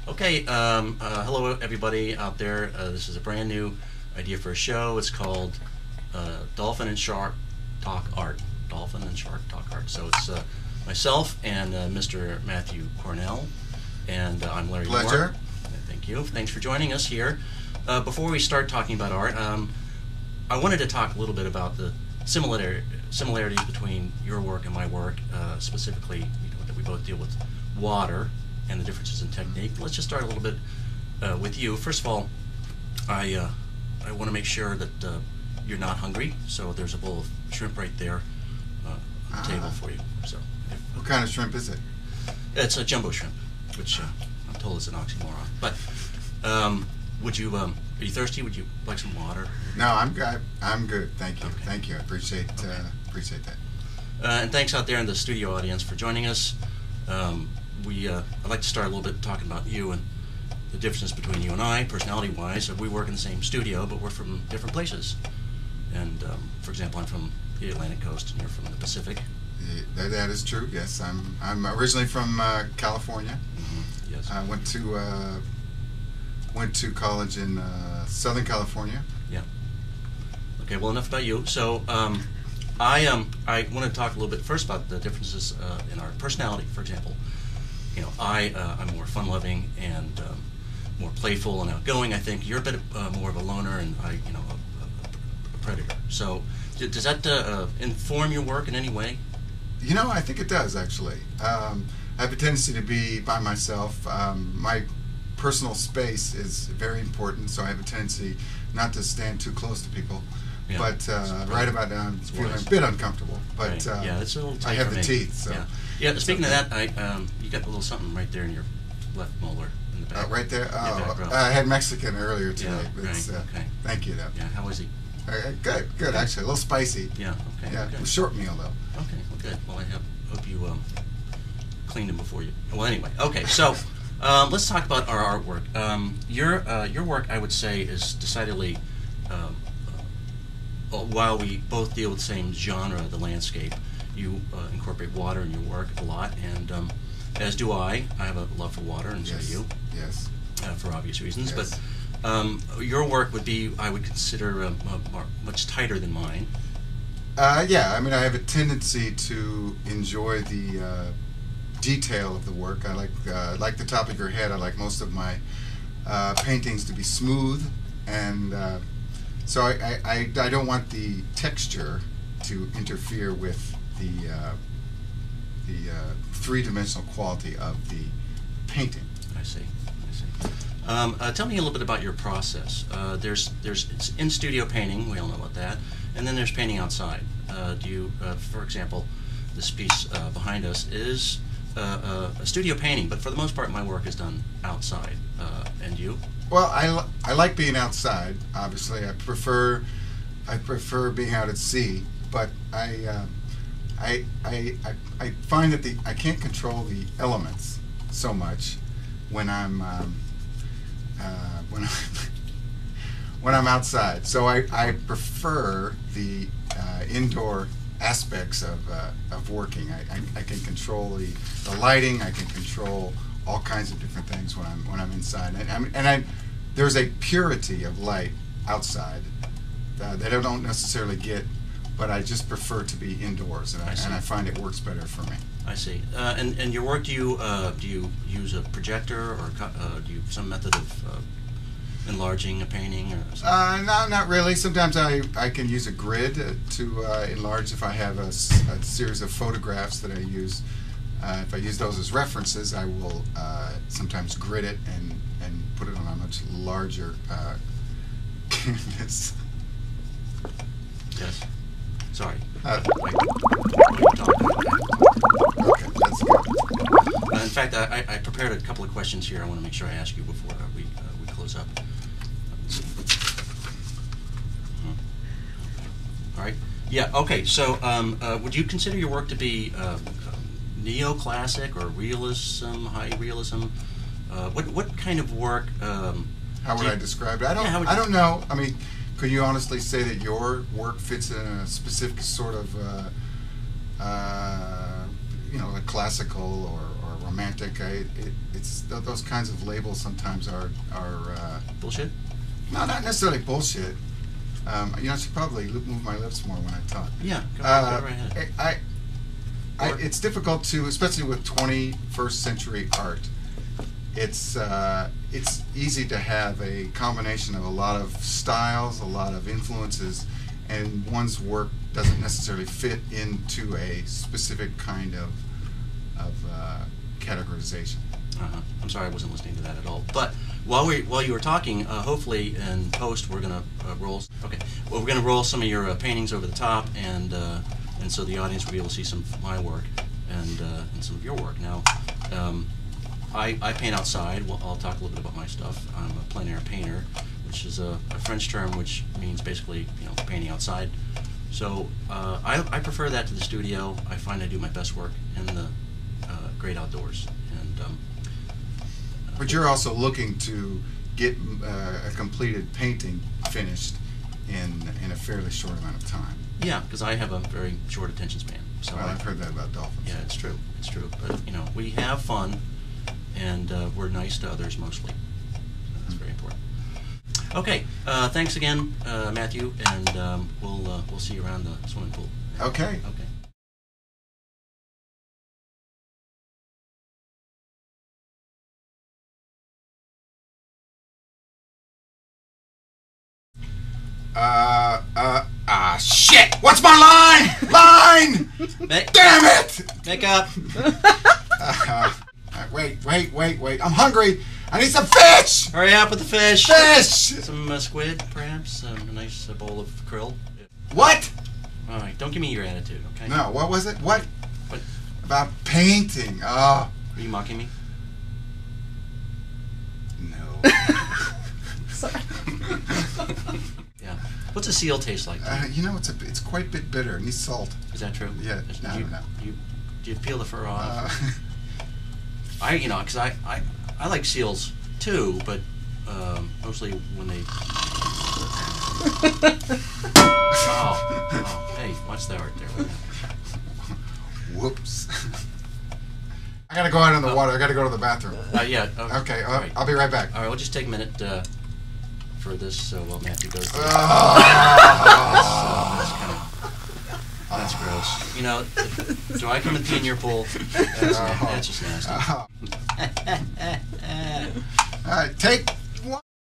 Okay, hello everybody out there. This is a brand new idea for a show. It's called Dolphin and Shark Talk Art. Dolphin and Shark Talk Art. So it's myself and Mr. Matthew Cornell, and I'm Larry Pleasure. Moore. Thank you. Thanks for joining us here. Before we start talking about art, I wanted to talk a little bit about the similarities between your work and my work, specifically that we both deal with water and the differences in technique. Let's just start a little bit with you. First of all, I want to make sure that you're not hungry, so there's a bowl of shrimp right there on the table for you. So, What kind of shrimp is it? it's a jumbo shrimp, which I'm told is an oxymoron. But would you? Are you thirsty? Would you like some water? No, I'm good. I'm good. Thank you. Okay. Thank you. I appreciate Okay. appreciate that. And thanks out there in the studio audience for joining us. I'd like to start a little bit talking about you and the differences between you and I, personality-wise. We work in the same studio, but we're from different places. And for example, I'm from the Atlantic coast, and you're from the Pacific. That is true. Yes, I'm originally from California. Mm-hmm. Yes. I went to college in Southern California. Yeah. Okay. Well, enough about you. So I want to talk a little bit first about the differences in our personality. For example, I'm more fun-loving and more playful and outgoing. I think you're a bit more of a loner, and a predator. So does that inform your work in any way? I think it does actually. I have a tendency to be by myself. My personal space is very important, so I have a tendency not to stand too close to people. Yeah, but right about now, I'm feeling wise. a bit uncomfortable. But Right. Yeah, it's a little tight I have for the me. teeth. So Yeah. Speaking of that, you got a little something right there in your left molar in the back. right there. back row. I had Mexican earlier today. Yeah, But it's, right, okay. Thank you, though. Yeah. How is he? Good. Actually, a little spicy. Yeah. Okay. Yeah, Okay. a short meal though. Okay. Well, good. Well, hope you cleaned him before you. Well, anyway. Okay. So let's talk about our artwork. Your work, I would say, is decidedly. While we both deal with the same genre, the landscape, you incorporate water in your work a lot, and as do I. I have a love for water, and so do you, Yes. for obvious reasons. Yes. But your work would be, I would consider, much tighter than mine. Yeah. I mean, I have a tendency to enjoy the detail of the work. I like the top of your head. I like most of my paintings to be smooth, and so I don't want the texture to interfere with the three-dimensional quality of the painting. I see. Tell me a little bit about your process. There's it's in-studio painting. We all know about that, and then there's painting outside. Do you, for example, this piece behind us is a studio painting, but for the most part, my work is done outside. And you? Well, I like being outside. Obviously, I prefer being out at sea. But I find that I can't control the elements so much when I'm when I'm outside. So I prefer the indoor aspects of working. I can control the lighting. I can control all kinds of different things when I'm inside, and there's a purity of light outside that I don't necessarily get, but I just prefer to be indoors, and I find it works better for me. I see. And your work, do you use a projector, or do you have some method of enlarging a painting, or something? No, not really. Sometimes I can use a grid to enlarge if I have a series of photographs that I use. If I use those as references, I will sometimes grid it and put it on a much larger canvas. Yes. Sorry. Okay, Okay. that's good. In fact, I prepared a couple of questions here I want to make sure I ask you before we close up. All right. Yeah, okay. So would you consider your work to be neoclassic or realism, high realism? What kind of work? How would I describe it? I don't know. I mean, could you honestly say that your work fits in a specific sort of, a classical or romantic. It's those kinds of labels sometimes are Bullshit? no, not necessarily bullshit. I should probably move my lips more when I talk. Yeah, go right ahead. It's difficult to, especially with 21st century art. It's easy to have a combination of a lot of styles, a lot of influences, and one's work doesn't necessarily fit into a specific kind of categorization. I'm sorry, I wasn't listening to that at all. But while you were talking, hopefully in post we're gonna roll. Okay, well, we're gonna roll some of your paintings over the top, and so the audience will be able to see some of my work and some of your work. Now, I paint outside. Well, I'll talk a little bit about my stuff. I'm a plein air painter, which is a French term which means basically painting outside. So I prefer that to the studio. I find I do my best work in the great outdoors. And but you're also looking to get a completed painting finished in a fairly short amount of time. Yeah, because I have a very short attention span. So well, I've heard that about dolphins. Yeah, it's true. It's true. But we have fun, and we're nice to others mostly. So that's very important. Okay, thanks again, Matthew, and we'll see you around the swimming pool. Okay. Okay. Shit! What's my line? Line! Damn it! Make up. Wait. I'm hungry. I need some fish! Hurry up with the fish. Fish! Some squid, perhaps. A nice bowl of krill. What? All right, don't give me your attitude, okay? No, what was it? What? What? About painting. Oh. Are you mocking me? No. Sorry. Yeah. What's a seal taste like? It's quite a bit bitter. It needs salt. Is that true? Yeah. Do you peel the fur off? Because I like seals too, but mostly when they. Oh, hey, watch that right there. Whoops. I gotta go out in the water. I gotta go to the bathroom. Yeah. Okay. Right. I'll be right back. All right, we'll just take a minute for this while Matthew goes. That's gross. Do I come and pee in your pool? That's just nasty. All right, take